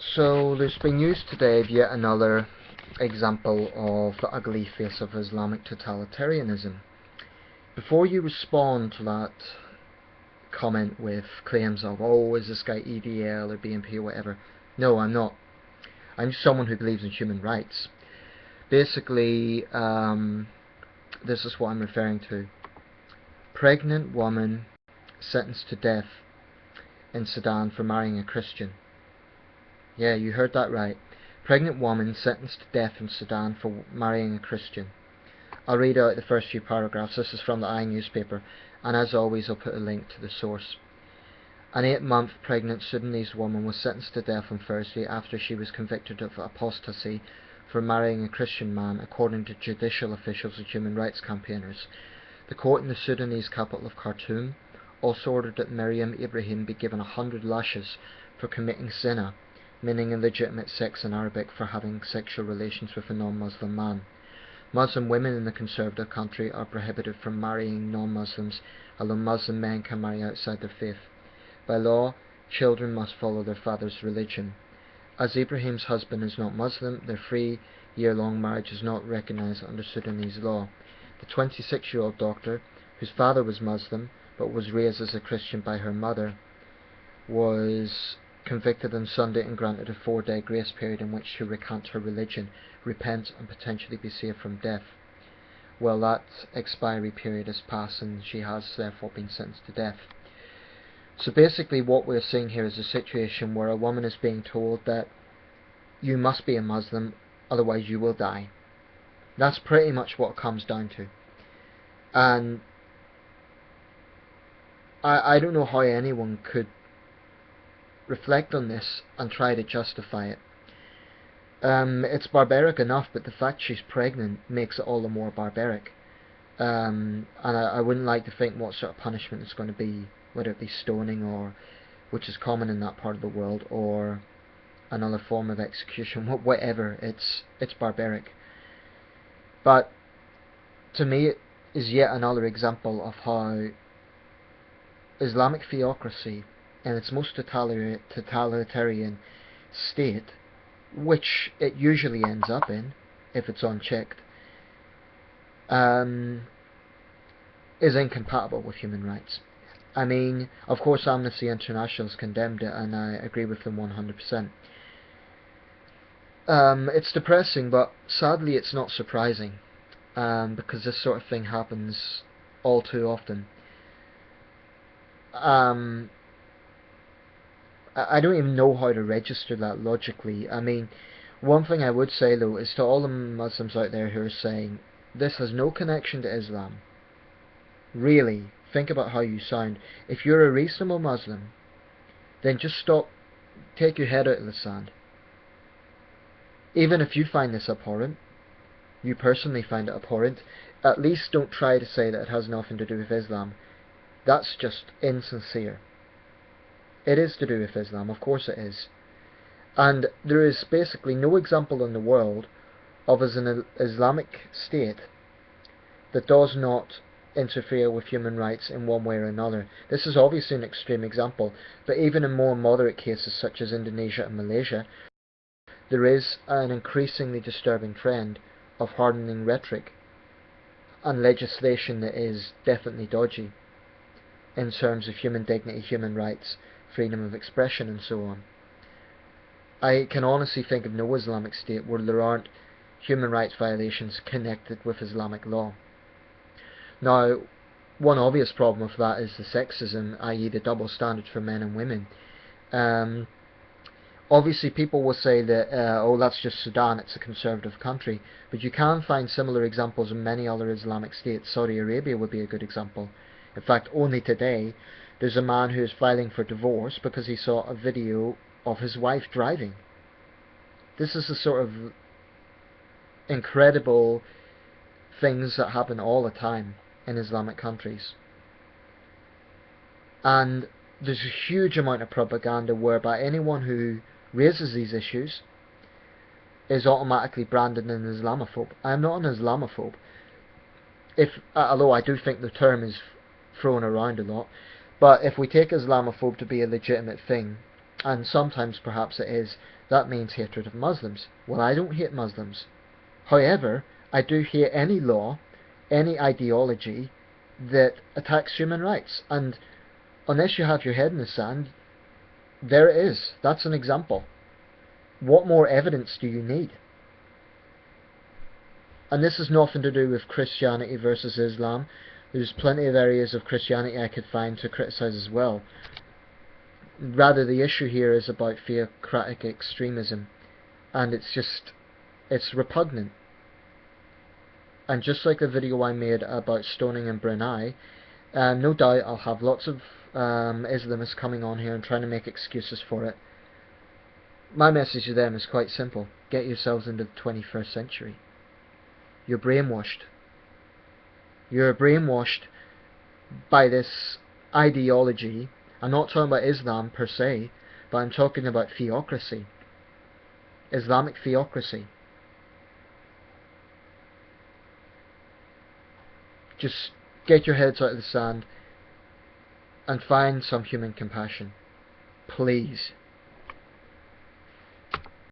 So there's been news today of yet another example of the ugly face of Islamic totalitarianism. Before you respond to that comment with claims of, oh, is this guy EDL or BNP or whatever, no, I'm not. I'm someone who believes in human rights. Basically, this is what I'm referring to. Pregnant woman sentenced to death in Sudan for marrying a Christian. Yeah, you heard that right. Pregnant woman sentenced to death in Sudan for marrying a Christian. I'll read out the first few paragraphs. This is from the newspaper, and as always I'll put a link to the source. An 8-month pregnant Sudanese woman was sentenced to death on Thursday after she was convicted of apostasy for marrying a Christian man, according to judicial officials and human rights campaigners. The court in the Sudanese capital of Khartoum also ordered that Miriam Ibrahim be given 100 lashes for committing zina, meaning illegitimate sex in Arabic, for having sexual relations with a non-Muslim man. Muslim women in the conservative country are prohibited from marrying non-Muslims, although Muslim men can marry outside their faith. By law, children must follow their father's religion. As Ibrahim's husband is not Muslim, their 3-year-long marriage is not recognized under Sudanese law. The 26-year-old doctor, whose father was Muslim but was raised as a Christian by her mother, was convicted on Sunday and granted a 4-day grace period in which to recant her religion, repent, and potentially be saved from death. Well, that expiry period has passed and she has therefore been sentenced to death. So basically what we're seeing here is a situation where a woman is being told that you must be a Muslim, otherwise you will die. That's pretty much what it comes down to. And I don't know how anyone could reflect on this and try to justify it. It's barbaric enough, but the fact she's pregnant makes it all the more barbaric. And I wouldn't like to think what sort of punishment it's going to be, whether it be stoning, or which is common in that part of the world, or another form of execution, whatever. It's barbaric. But to me, it is yet another example of how Islamic theocracy, in its most totalitarian state, which it usually ends up in if it's unchecked, is incompatible with human rights. I mean, of course Amnesty International has condemned it, and I agree with them 100%. It's depressing, but sadly it's not surprising, because this sort of thing happens all too often. I don't even know how to register that logically. I mean, one thing I would say though is to all the Muslims out there who are saying this has no connection to Islam, really think about how you sound. If you're a reasonable Muslim, then just stop, take your head out of the sand. Even if you find this abhorrent, you personally find it abhorrent, at least don't try to say that it has nothing to do with Islam. That's just insincere. It is to do with Islam, of course it is. And there is basically no example in the world of an Islamic state that does not interfere with human rights in one way or another. This is obviously an extreme example, but even in more moderate cases such as Indonesia and Malaysia, there is an increasingly disturbing trend of hardening rhetoric and legislation that is definitely dodgy in terms of human dignity, human rights, freedom of expression, and so on. I can honestly think of no Islamic state where there aren't human rights violations connected with Islamic law. Now, one obvious problem with that is the sexism, i.e. the double standards for men and women. Obviously people will say that, oh, that's just Sudan, it's a conservative country, but you can find similar examples in many other Islamic states. Saudi Arabia would be a good example. In fact, only today, there's a man who is filing for divorce because he saw a video of his wife driving. This is the sort of incredible things that happen all the time in Islamic countries. And there's a huge amount of propaganda whereby anyone who raises these issues is automatically branded an Islamophobe. I am not an Islamophobe, although I do think the term is thrown around a lot. But if we take Islamophobe to be a legitimate thing, And sometimes perhaps it is, that means hatred of Muslims. Well, I don't hate Muslims. However, I do hate any law, any ideology that attacks human rights. And unless you have your head in the sand, there it is. That's an example. What more evidence do you need? And this has nothing to do with Christianity versus Islam. There's plenty of areas of Christianity I could find to criticise as well. Rather, the issue here is about theocratic extremism, and it's repugnant. And just like the video I made about stoning in Brunei, no doubt I'll have lots of Islamists coming on here and trying to make excuses for it. My message to them is quite simple. Get yourselves into the 21st century. You're brainwashed. You're brainwashed by this ideology. I'm not talking about Islam per se, but I'm talking about theocracy. Islamic theocracy. Just get your heads out of the sand and find some human compassion. Please.